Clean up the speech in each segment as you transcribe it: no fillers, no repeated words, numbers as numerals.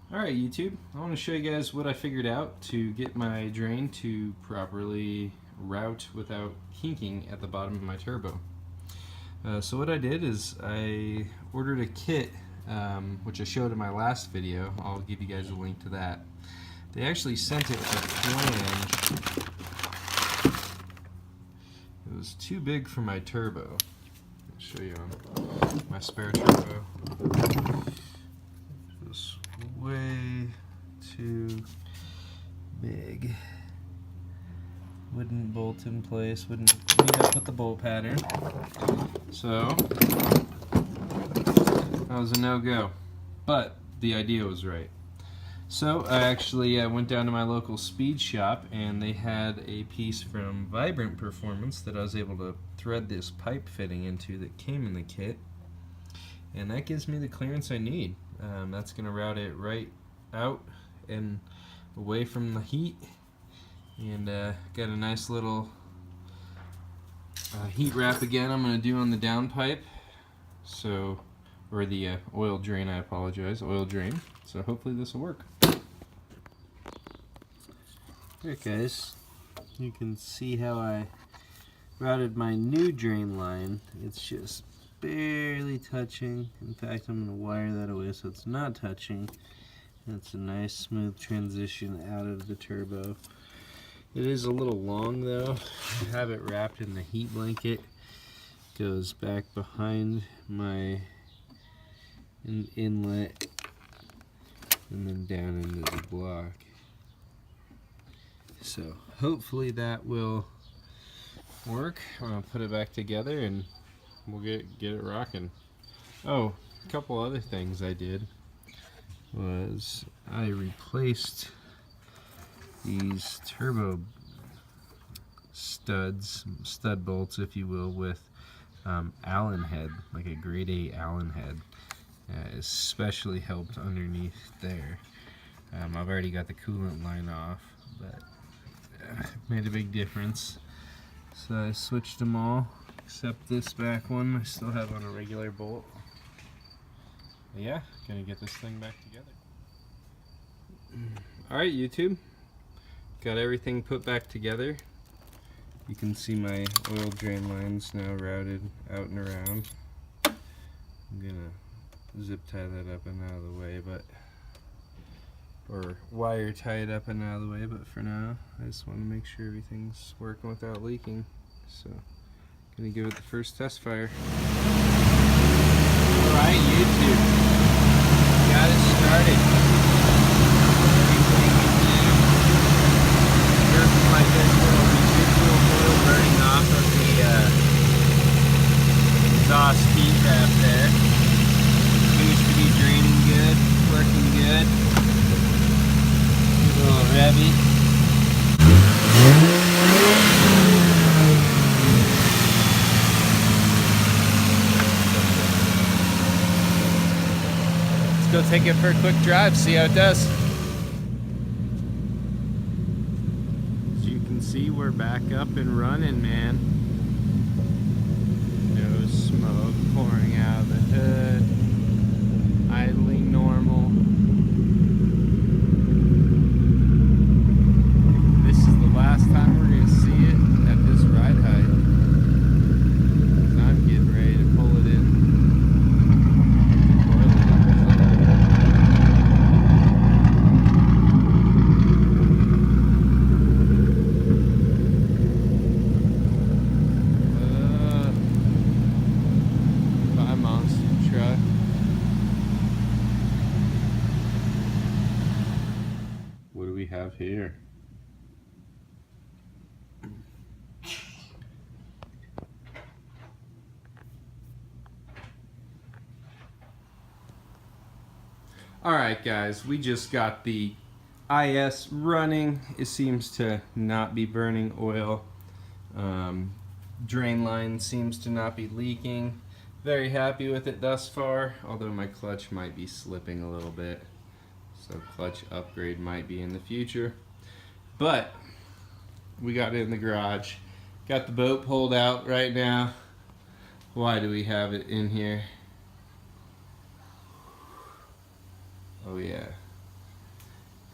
Alright YouTube, I want to show you guys what I figured out to get my drain to properly route without kinking at the bottom of my turbo. So what I did is I ordered a kit, which I showed in my last video. I'll give you guys a link to that. They actually sent it with a flange. It was too big for my turbo. I'll show you on my spare turbo. It was way too big. Wouldn't bolt in place, wouldn't meet up with the bolt pattern. So that was a no-go. But the idea was right. So I actually went down to my local speed shop and they had a piece from Vibrant Performance that I was able to thread this pipe fitting into that came in the kit. And that gives me the clearance I need. That's going to route it right out and away from the heat. And got a nice little heat wrap again I'm going to do on the downpipe. So, or the oil drain, I apologize, oil drain. So hopefully this will work. There guys, you can see how I routed my new drain line. It's just barely touching. In fact, I'm going to wire that away so it's not touching. That's a nice smooth transition out of the turbo. It is a little long though. I have it wrapped in the heat blanket. Goes back behind my inlet and then down into the block. So hopefully that will work. I'm gonna put it back together and we'll get it rocking. Oh, a couple other things I did was I replaced these turbo stud bolts, if you will, with Allen head, like a grade A Allen head. Especially helped underneath there. I've already got the coolant line off, but made a big difference. So I switched them all, except this back one I still have on a regular bolt. But yeah, gonna get this thing back together. Alright YouTube, got everything put back together. You can see my oil drain lines now routed out and around. I'm gonna zip tie that up and out of the way, or wire tie it up and out of the way, but for now I just want to make sure everything's working without leaking. So gonna give it the first test fire. Alright YouTube, got it started. Everything like this little residual oil burning off of the exhaust heat wrap there. Seems to be draining good, working good. A little revvy. Let's go take it for a quick drive, see how it does. As you can see, we're back up and running, man. No smoke pouring out of the hood. Idling normal. This is the last time we're going to see it at this ride height. I'm getting ready to pull it in. Bye, monster truck. What do we have here? Alright guys, we just got the IS running. It seems to not be burning oil. Drain line seems to not be leaking. Very happy with it thus far, although my clutch might be slipping a little bit. So clutch upgrade might be in the future. But we got it in the garage. Got the boat pulled out right now. Why do we have it in here? Oh yeah,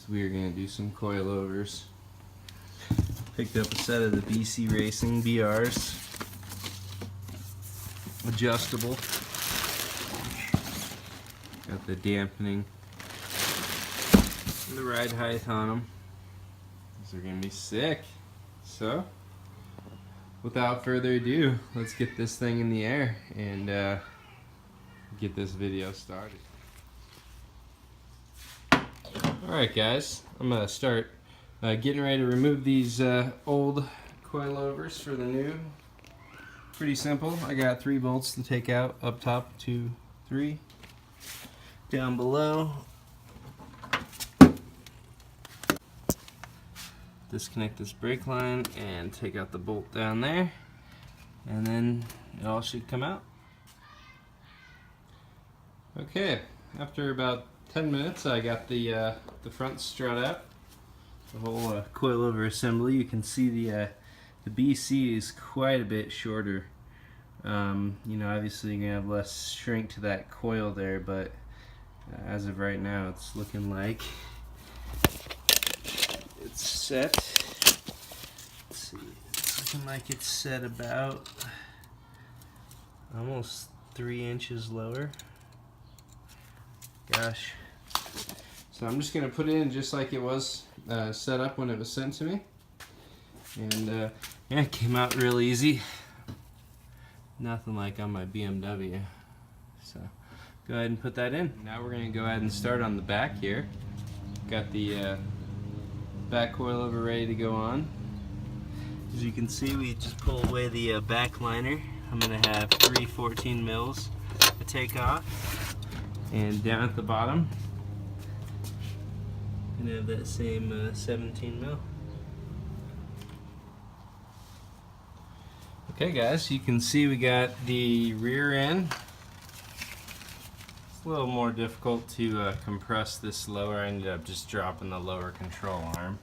because we are going to do some coilovers. Picked up a set of the BC Racing BRs, adjustable. Got the dampening and the ride height on them. These are going to be sick. So, without further ado, let's get this thing in the air and get this video started. Alright guys, I'm going to start getting ready to remove these old coilovers for the new. Pretty simple. I got 3 bolts to take out, up top 2, 3, down below. Disconnect this brake line and take out the bolt down there, and then it all should come out. Okay, after about 10 minutes I got the front strut out, the whole coilover assembly. You can see the BC is quite a bit shorter. You know, obviously you're going to have less shrink to that coil there, but as of right now it's looking like it's set. Let's see, it's looking like it's set about almost 3 inches lower. Gosh. So I'm just going to put it in just like it was set up when it was sent to me. And yeah, it came out real easy. Nothing like on my BMW. So go ahead and put that in. Now we're going to go ahead and start on the back here. Got the back coilover ready to go on. As you can see, we just pull away the back liner. I'm going to have 3 14 mils to take off. And down at the bottom, I'm going to have that same 17 mil. Okay guys, you can see we got the rear end. It's a little more difficult to compress this lower. I ended up just dropping the lower control arm.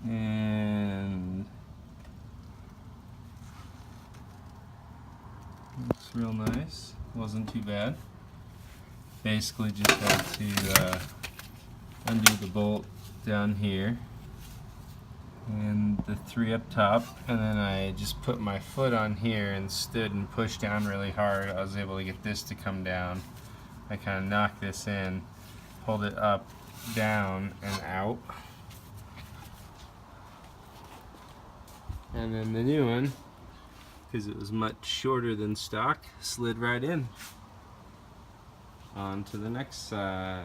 And looks real nice. Wasn't too bad. Basically just had to undo the bolt down here and the 3 up top, and then I just put my foot on here and stood and pushed down really hard. I was able to get this to come down. I kind of knocked this in, pulled it up, down, and out. And then the new one, because it was much shorter than stock, slid right in. On to the next side.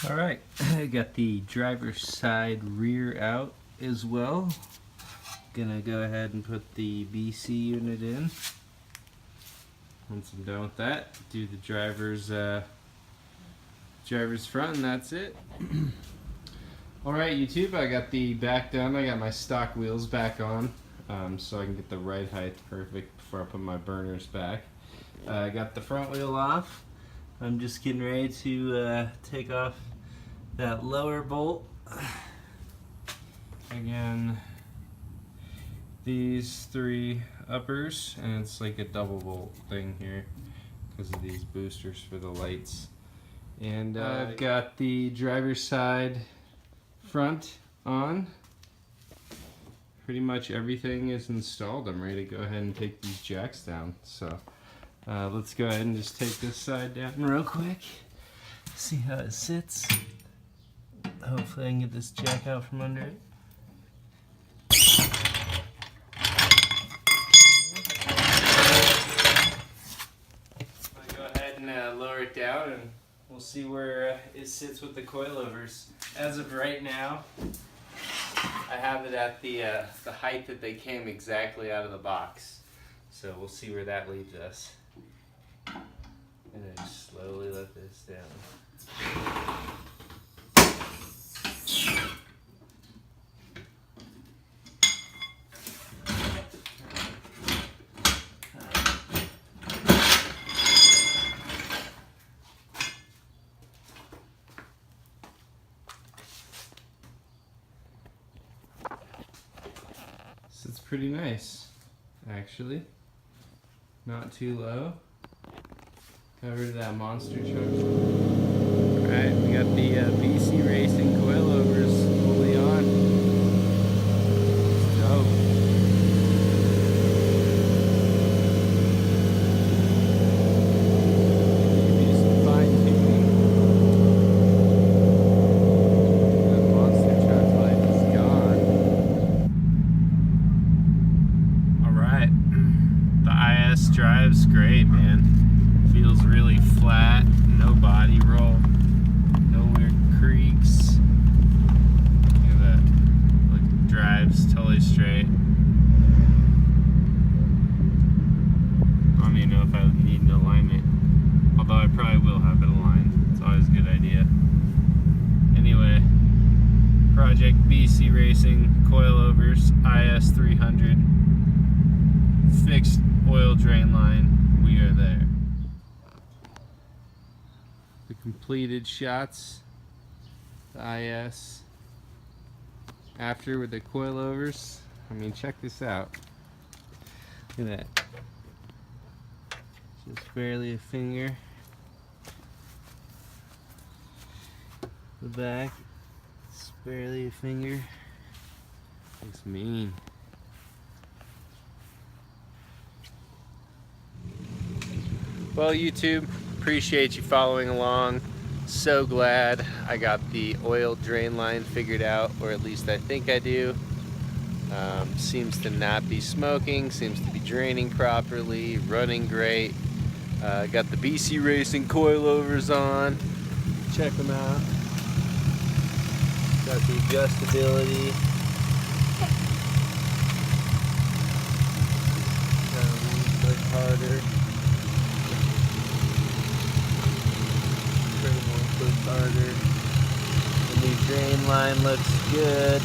Alright, I got the driver's side rear out as well. Gonna go ahead and put the BC unit in. Once I'm done with that, do the driver's front, and that's it. Alright YouTube, I got the back done. I got my stock wheels back on, so I can get the ride height perfect before I put my burners back. I got the front wheel off. I'm just getting ready to take off that lower bolt. Again, these 3 uppers, and it's like a double bolt thing here because of these boosters for the lights. And I've got the driver's side front on. Pretty much everything is installed. I'm ready to go ahead and take these jacks down. So let's go ahead and just take this side down real quick. See how it sits. Hopefully I can get this jack out from under it. I'll go ahead and lower it down, and we'll see where it sits with the coilovers. As of right now, I have it at the height that they came exactly out of the box. So we'll see where that leads us. And then just slowly let this down. pretty nice, actually. Not too low. Covered that monster truck. Alright, we got the BC Racing coilovers fully on. Let's go. Drives great, man. Feels really flat, no body roll, no weird creaks. Look at that. Look, drives totally straight. I don't even know if I need an alignment, although I probably will have it aligned. It's always a good idea. Anyway, Project BC Racing coilovers IS300 fixed oil drain line, we are there. The completed shots, the IS after with the coilovers. I mean, check this out. Look at that. Just barely a finger. The back, it's barely a finger. Looks mean. Well, YouTube, appreciate you following along. So glad I got the oil drain line figured out, or at least I think I do. Seems to not be smoking, seems to be draining properly, running great. Got the BC Racing coilovers on. Check them out. Got the adjustability. Click harder. Harder. The new drain line looks good.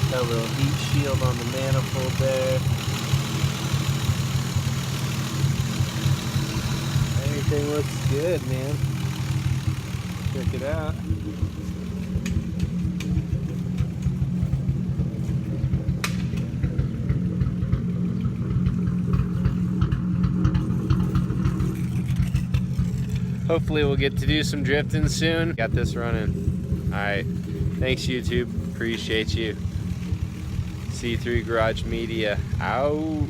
Got a little heat shield on the manifold there. Everything looks good, man. Check it out. Hopefully we'll get to do some drifting soon. Got this running. Alright, thanks YouTube, appreciate you. C3 Garage Media, out.